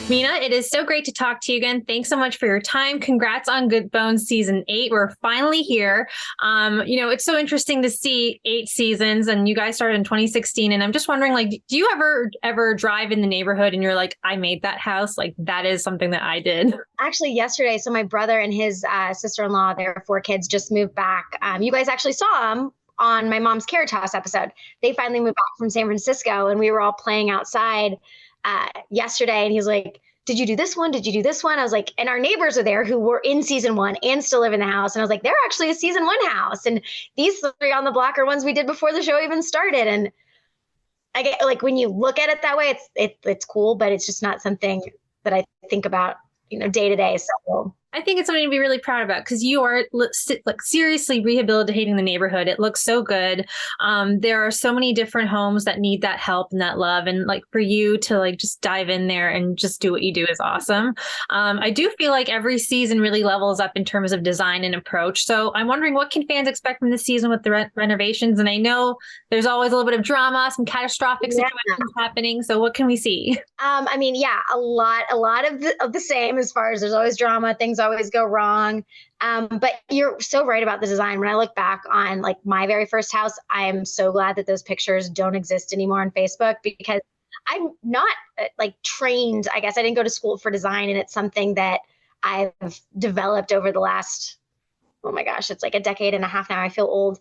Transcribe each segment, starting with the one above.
Mina, it is so great to talk to you again. Thanks so much for your time. Congrats on Good Bones season 8. We're finally here. It's so interesting to see 8 seasons, and you guys started in 2016. And I'm just wondering, like, do you ever drive in the neighborhood and you're like, I made that house? Like, that is something that I did. Actually, yesterday, so my brother and his sister-in-law, their 4 kids, just moved back. You guys actually saw them on my mom's carriage house episode. They finally moved back from San Francisco, and we were all playing outside yesterday, and he was like, did you do this one? Did you do this one? I was like, and our neighbors are there who were in season 1 and still live in the house. And I was like, they're actually a season 1 house. And these 3 on the block are ones we did before the show even started. And I get, like, when you look at it that way, it's cool, but it's just not something that I think about, day to day. So I think it's something to be really proud about, because you are like seriously rehabilitating the neighborhood. It looks so good. There are so many different homes that need that help and that love. And like for you to like just dive in there and just do what you do is awesome. I do feel like every season really levels up in terms of design and approach. So I'm wondering, what can fans expect from this season with the renovations? And I know there's always a little bit of drama, some catastrophic situations happening. So what can we see? A lot of the same, as far as there's always drama, things always go wrong. But you're so right about the design. When I look back on like my very first house, I am so glad that those pictures don't exist anymore on Facebook, because I'm not like trained. I guess I didn't go to school for design, and it's something that I've developed over the last, oh my gosh, it's like a decade and a half now. I feel old.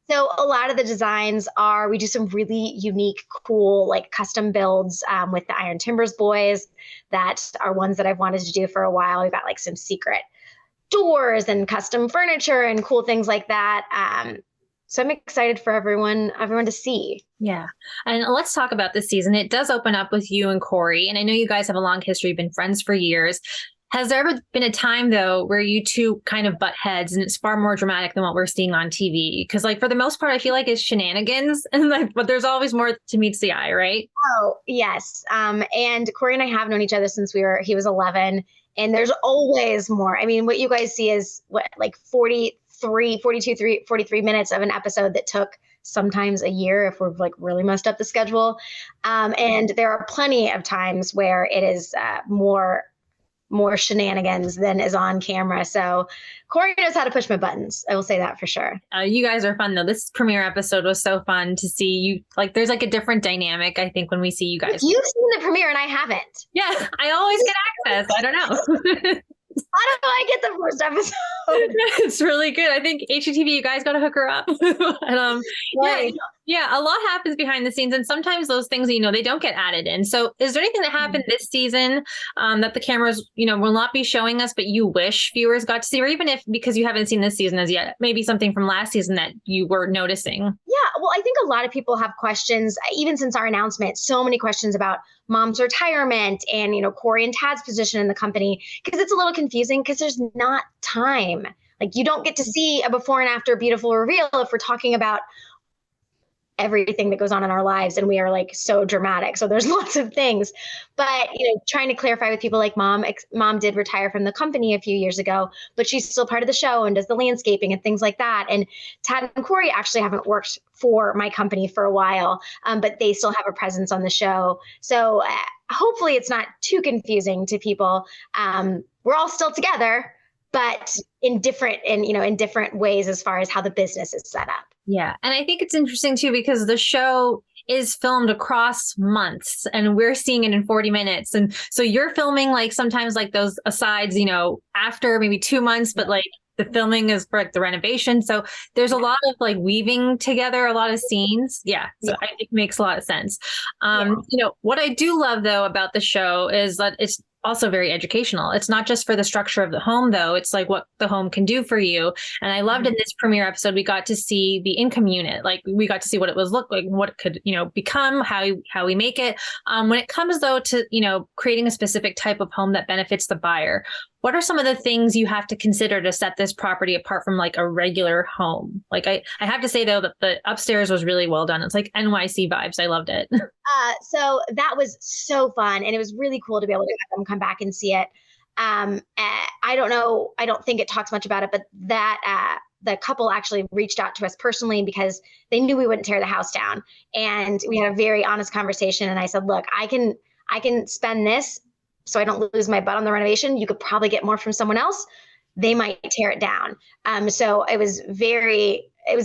So a lot of the designs we do some really unique, cool, like custom builds with the Iron Timbers boys that are ones that I've wanted to do for a while. We've got like some secret doors and custom furniture and cool things like that. So I'm excited for everyone to see. Yeah. And let's talk about this season. It does open up with you and Corey. And I know you guys have a long history, been friends for years. Has there ever been a time, though, where you two kind of butt heads and it's far more dramatic than what we're seeing on TV? Because, like, for the most part, I feel like it's shenanigans, and like, but there's always more to meets the eye, right? Oh, yes. And Corey and I have known each other since he was 11, and there's always more. I mean, what you guys see is like 43 minutes of an episode that took sometimes a year if we're like really messed up the schedule. And there are plenty of times where it is more shenanigans than is on camera. So Corey knows how to push my buttons. I will say that for sure. You guys are fun, though. This premiere episode was so fun to see you. Like, there's like a different dynamic, I think, when we see you guys. You've seen the premiere and I haven't. Yeah, I always get access. I don't know. How do I get the first episode? It's really good. I think HGTV, you guys got to hook her up. And, right. Yeah, a lot happens behind the scenes, and sometimes those things, they don't get added in. So is there anything that happened this season that the cameras, will not be showing us, but you wish viewers got to see, or even if, because you haven't seen this season as yet, maybe something from last season that you were noticing? Yeah, well, I think a lot of people have questions, even since our announcement, so many questions about mom's retirement and, Corey and Tad's position in the company, because it's a little confusing because there's not time. Like, you don't get to see a before and after beautiful reveal if we're talking about everything that goes on in our lives, and we are like so dramatic. So there's lots of things, but trying to clarify with people like mom did retire from the company a few years ago, but she's still part of the show and does the landscaping and things like that. And Tad and Corey actually haven't worked for my company for a while, but they still have a presence on the show. So hopefully it's not too confusing to people. We're all still together, but in different ways as far as how the business is set up. Yeah. And I think it's interesting too, because the show is filmed across months and we're seeing it in 40 minutes. And so you're filming like sometimes like those asides, after maybe 2 months, but like the filming is for like the renovation. So there's a lot of like weaving together, a lot of scenes. Yeah. So it makes a lot of sense. What I do love though about the show is that it's also very educational. It's not just for the structure of the home, though. It's like what the home can do for you. And I loved in this premiere episode, we got to see the income unit. Like, we got to see what it was look like, what it could, become, how we make it. When it comes, though, to, creating a specific type of home that benefits the buyer, what are some of the things you have to consider to set this property apart from like a regular home? Like, I have to say, though, that the upstairs was really well done. It's like NYC vibes. I loved it. So that was so fun. And it was really cool to be able to have them come back and see it. I don't know. I don't think it talks much about it, but that the couple actually reached out to us personally because they knew we wouldn't tear the house down. And we had a very honest conversation. And I said, look, I can spend this so I don't lose my butt on the renovation. You could probably get more from someone else. They might tear it down. So it was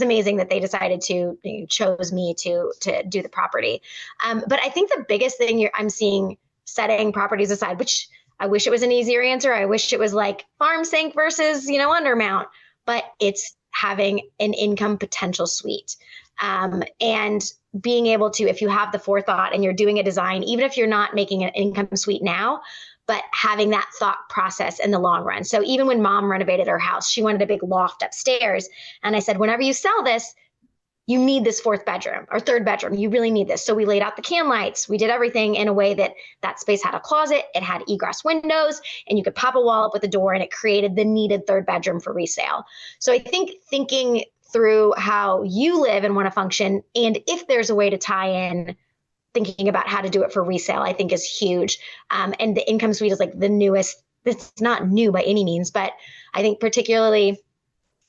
amazing that they decided to chose me to do the property. But I think the biggest thing I'm seeing, setting properties aside, which I wish it was an easier answer. I wish it was like farm sink versus, undermount, but it's having an income potential suite. And being able to, if you have the forethought and you're doing a design, even if you're not making an income suite now, but having that thought process in the long run. So even when mom renovated her house, she wanted a big loft upstairs. And I said, whenever you sell this, you need this fourth bedroom or third bedroom. You really need this. So we laid out the can lights. We did everything in a way that that space had a closet. It had egress windows, and you could pop a wall up with a door, and it created the needed third bedroom for resale. So I think thinking through how you live and want to function, and if there's a way to tie in thinking about how to do it for resale, I think is huge. And the income suite is like the newest. It's not new by any means, but I think particularly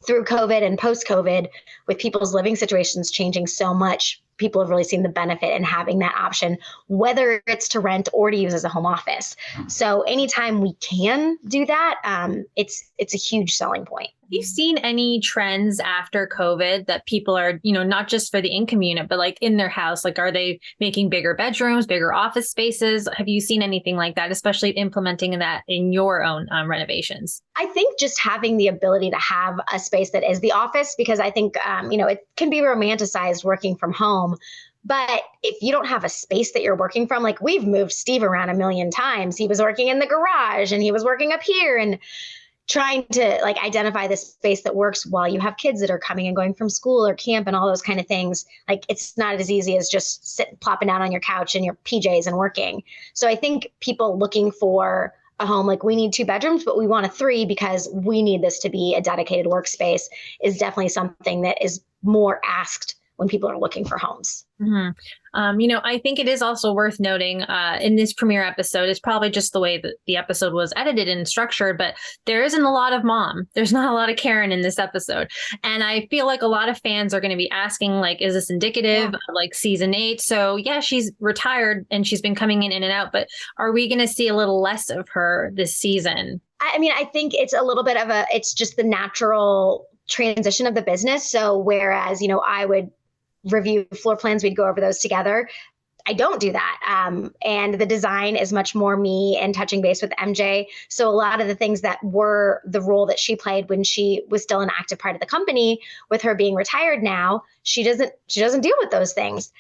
through COVID and post-COVID, with people's living situations changing so much, people have really seen the benefit in having that option, whether it's to rent or to use as a home office. So anytime we can do that, it's a huge selling point. Have you seen any trends after COVID that people are, not just for the income unit, but like in their house? Like, are they making bigger bedrooms, bigger office spaces? Have you seen anything like that, especially implementing that in your own renovations? I think just having the ability to have a space that is the office, because I think, it can be romanticized working from home. But if you don't have a space that you're working from, like we've moved Steve around a million times. He was working in the garage and he was working up here, and trying to like identify the space that works while you have kids that are coming and going from school or camp and all those kind of things. Like it's not as easy as just plopping down on your couch in your PJs and working. So I think people looking for a home, like we need 2 bedrooms, but we want a 3 because we need this to be a dedicated workspace, is definitely something that is more asked when people are looking for homes. Mm-hmm. I think it is also worth noting in this premiere episode, it's probably just the way that the episode was edited and structured, but there isn't a lot of mom. There's not a lot of Karen in this episode. And I feel like a lot of fans are going to be asking, like, is this indicative of like season 8? So yeah, she's retired and she's been coming in and out, but are we going to see a little less of her this season? I mean, I think it's a little bit of it's just the natural transition of the business. So whereas, I would review floor plans, we'd go over those together. I don't do that. And the design is much more me and touching base with MJ. So a lot of the things that were the role that she played when she was still an active part of the company, with her being retired now, she doesn't deal with those things.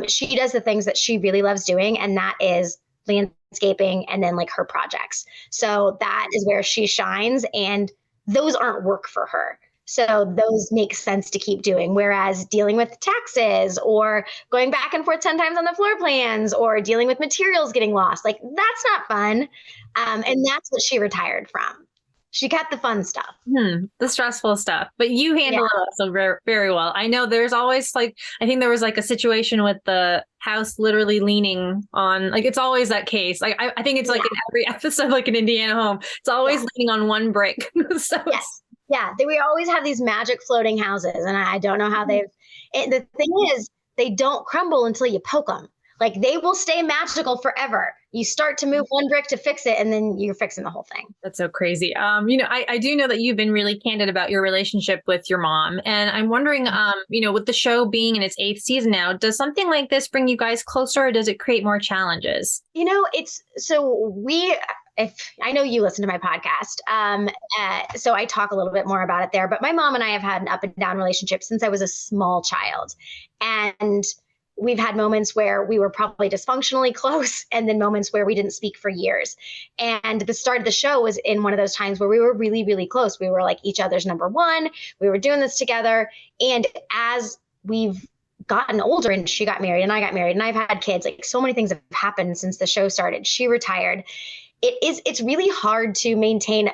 She does the things that she really loves doing, and that is landscaping and then like her projects. So that is where she shines, and those aren't work for her. So those make sense to keep doing. Whereas dealing with taxes or going back and forth 10 times on the floor plans or dealing with materials getting lost, like that's not fun. And that's what she retired from. She kept the fun stuff. The stressful stuff, but you handle it also very, very well. I know there's always I think there was like a situation with the house literally leaning on, like, it's always that case. Like, I think it's like in every episode, like an Indiana home, it's always leaning on one brick. So yes. Yeah, we always have these magic floating houses, and I don't know how the thing is, they don't crumble until you poke them. Like they will stay magical forever. You start to move one brick to fix it, and then you're fixing the whole thing. That's so crazy. I do know that you've been really candid about your relationship with your mom, and I'm wondering, with the show being in its 8th season now, does something like this bring you guys closer, or does it create more challenges? If I know you listen to my podcast, so I talk a little bit more about it there, but my mom and I have had an up and down relationship since I was a small child. And we've had moments where we were probably dysfunctionally close, and then moments where we didn't speak for years. And the start of the show was in one of those times where we were really, really close. We were like each other's number one. We were doing this together. And as we've gotten older, and she got married and I got married and I've had kids, like so many things have happened since the show started. She retired. It's really hard to maintain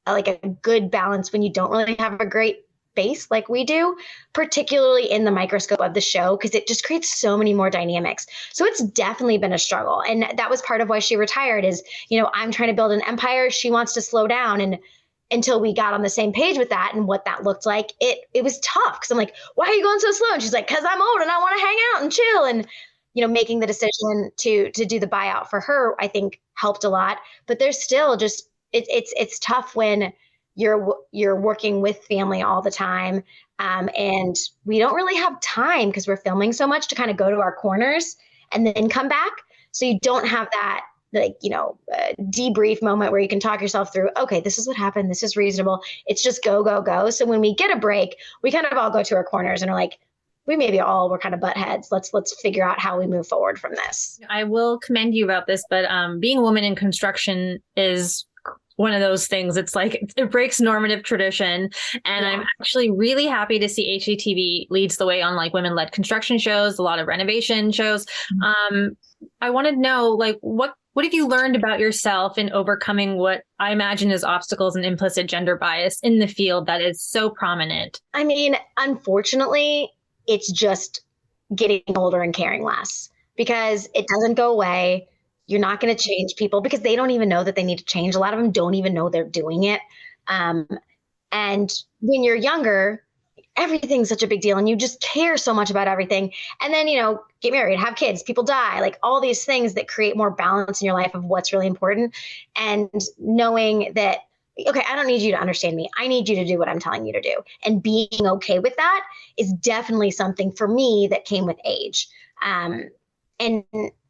a good balance when you don't really have a great base like we do, particularly in the microscope of the show, because it just creates so many more dynamics. So it's definitely been a struggle. And that was part of why she retired is, I'm trying to build an empire. She wants to slow down. And until we got on the same page with that and what that looked like, it was tough. Cause I'm like, why are you going so slow? And she's like, cause I'm old and I want to hang out and chill. And making the decision to do the buyout for her, I think helped a lot. But there's still just it's tough when you're working with family all the time, and we don't really have time because we're filming so much to kind of go to our corners and then come back. So you don't have that debrief moment where you can talk yourself through, okay, this is what happened. This is reasonable. It's just go, go, go. So when we get a break, we kind of all go to our corners and are like, we're kind of butt heads. Let's figure out how we move forward from this. I will commend you about this, but being a woman in construction is one of those things. It's like it breaks normative tradition. And I'm actually really happy to see HGTV leads the way on like women-led construction shows, a lot of renovation shows. I want to know, like, what have you learned about yourself in overcoming what I imagine is obstacles and implicit gender bias in the field that is so prominent? I mean, unfortunately, it's just getting older and caring less, because it doesn't go away. You're not going to change people because they don't even know that they need to change. A lot of them don't even know they're doing it. And when you're younger, everything's such a big deal and you just care so much about everything. And then, get married, have kids, people die, like all these things that create more balance in your life of what's really important. And knowing that, okay, I don't need you to understand me. I need you to do what I'm telling you to do. And being okay with that is definitely something for me that came with age. And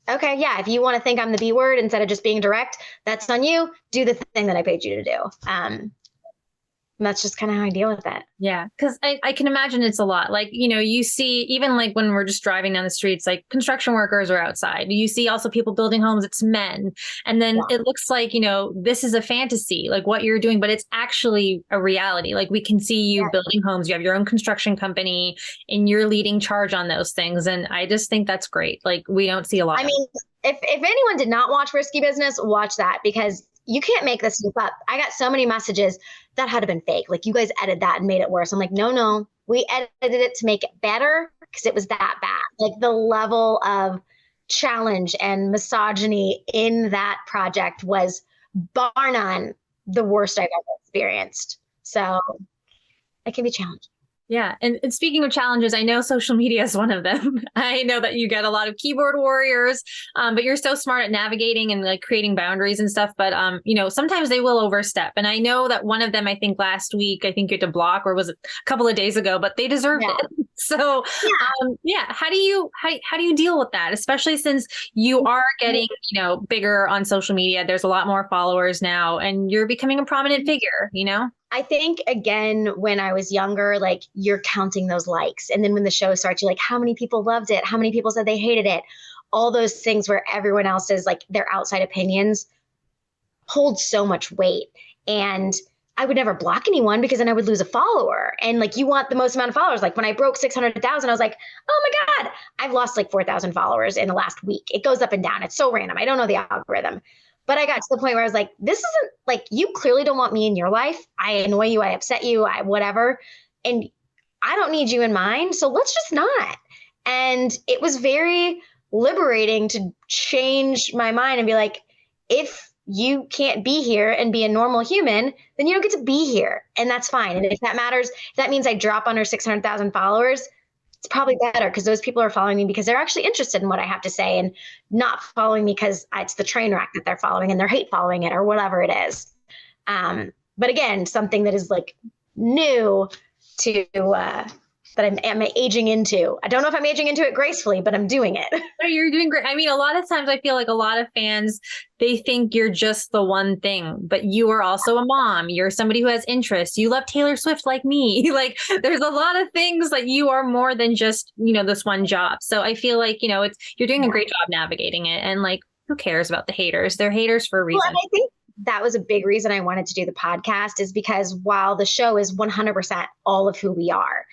okay, yeah, if you want to think I'm the B word instead of just being direct, that's on you. Do the thing that I paid you to do. And that's just kind of how I deal with it. Yeah, because I can imagine it's a lot. Like, you see, even like when we're just driving down the streets, like construction workers are outside. You see also people building homes, it's men. And then it looks like, this is a fantasy, like what you're doing, but it's actually a reality. Like we can see you building homes, you have your own construction company and you're leading charge on those things. And I just think that's great. Like we don't see a lot. I mean, if anyone did not watch Risky Business, watch that, because you can't make this stuff up. I got so many messages that had to been fake. Like, you guys edited that and made it worse. I'm like, no, we edited it to make it better because it was that bad. Like the level of challenge and misogyny in that project was bar none the worst I've ever experienced. So it can be challenging. Yeah. And speaking of challenges, I know social media is one of them. I know that you get a lot of keyboard warriors, but you're so smart at navigating and like creating boundaries and stuff. But, sometimes they will overstep. And I know that one of them, I think last week, I think you had to block, or was it a couple of days ago, but they deserved it. So, how do you deal with that? Especially since you are getting, bigger on social media. There's a lot more followers now and you're becoming a prominent figure, I think, again, when I was younger, like you're counting those likes. And then when the show starts, you're like, how many people loved it? How many people said they hated it? All those things where everyone else's, like their outside opinions hold so much weight. And I would never block anyone because then I would lose a follower. And like, you want the most amount of followers. Like when I broke 600,000, I was like, oh my God, I've lost like 4,000 followers in the last week. It goes up and down. It's so random. I don't know the algorithm. But I got to the point where I was like, this isn't like, you clearly don't want me in your life. I annoy you. I upset you. whatever. And I don't need you in mine. So let's just not. And it was very liberating to change my mind and be like, if you can't be here and be a normal human, then you don't get to be here. And that's fine. And if that matters, if that means I drop under 600,000 followers, it's probably better because those people are following me because they're actually interested in what I have to say and not following me because it's the train wreck that they're following and they're hate following it or whatever it is. But again, something that is like new to that I'm aging into. I don't know if I'm aging into it gracefully, but I'm doing it. You're doing great. I mean, a lot of times I feel like a lot of fans, they think you're just the one thing, but you are also a mom. You're somebody who has interests. You love Taylor Swift like me. Like there's a lot of things that you are more than just, this one job. So I feel like, you're doing a great job navigating it. And like, who cares about the haters? They're haters for a reason. Well, and I think that was a big reason I wanted to do the podcast, is because while the show is 100% all of who we are,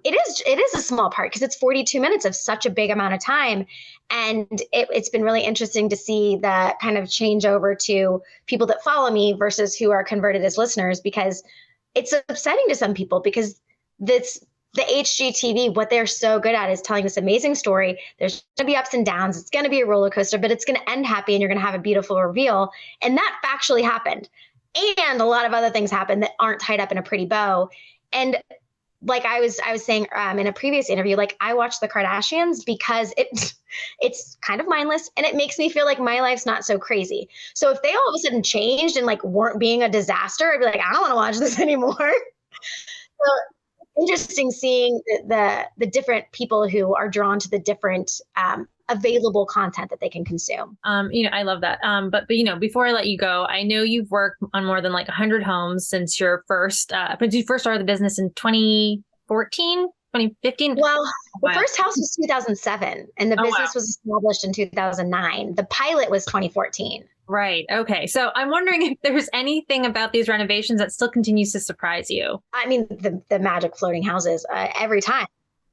it is a small part because it's 42 minutes of such a big amount of time. And it's been really interesting to see the kind of change over to people that follow me versus who are converted as listeners, because it's upsetting to some people because the HGTV, what they're so good at is telling this amazing story. There's going to be ups and downs. It's going to be a roller coaster, but it's going to end happy and you're going to have a beautiful reveal. And that factually happened. And a lot of other things happened that aren't tied up in a pretty bow. And like I was saying in a previous interview, like I watch the Kardashians because it's kind of mindless and it makes me feel like my life's not so crazy. So if they all of a sudden changed and like weren't being a disaster, I'd be like, I don't want to watch this anymore. So interesting seeing the different people who are drawn to the different available content that they can consume. I love that. But before I let you go, I know you've worked on more than like 100 homes since since you first started the business in 2014, 2015. Well, the first house was 2007 and the business was established in 2009. The pilot was 2014. Right. Okay. So I'm wondering if there's anything about these renovations that still continues to surprise you. I mean, the magic floating houses every time.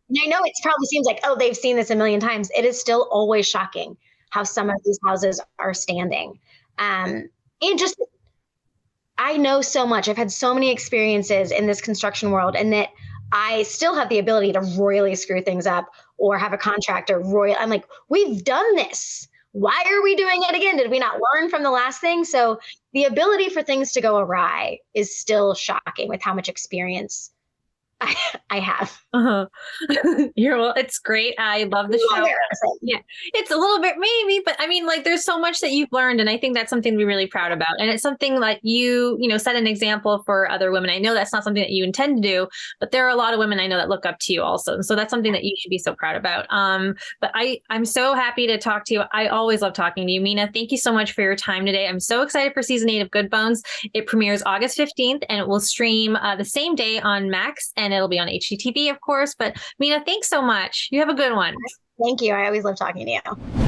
And I know it probably seems like, oh, they've seen this a million times. It is still always shocking how some of these houses are standing. And just, I know so much. I've had so many experiences in this construction world, and that I still have the ability to royally screw things up or have a contractor I'm like, we've done this. Why are we doing it again? Did we not learn from the last thing? So the ability for things to go awry is still shocking with how much experience I have. Well, it's great. I love the show. Yeah, it's a little bit maybe, but I mean, like, there's so much that you've learned, and I think that's something to be really proud about. And it's something like you set an example for other women. I know that's not something that you intend to do, but there are a lot of women I know that look up to you also, and so that's something that you should be so proud about. But I'm so happy to talk to you. I always love talking to you, Mina. Thank you so much for your time today. I'm so excited for season 8 of Good Bones. It premieres August 15th, and it will stream the same day on Max, and it'll be on HGTV, of course. But Mina, thanks so much. You have a good one. Thank you. I always love talking to you.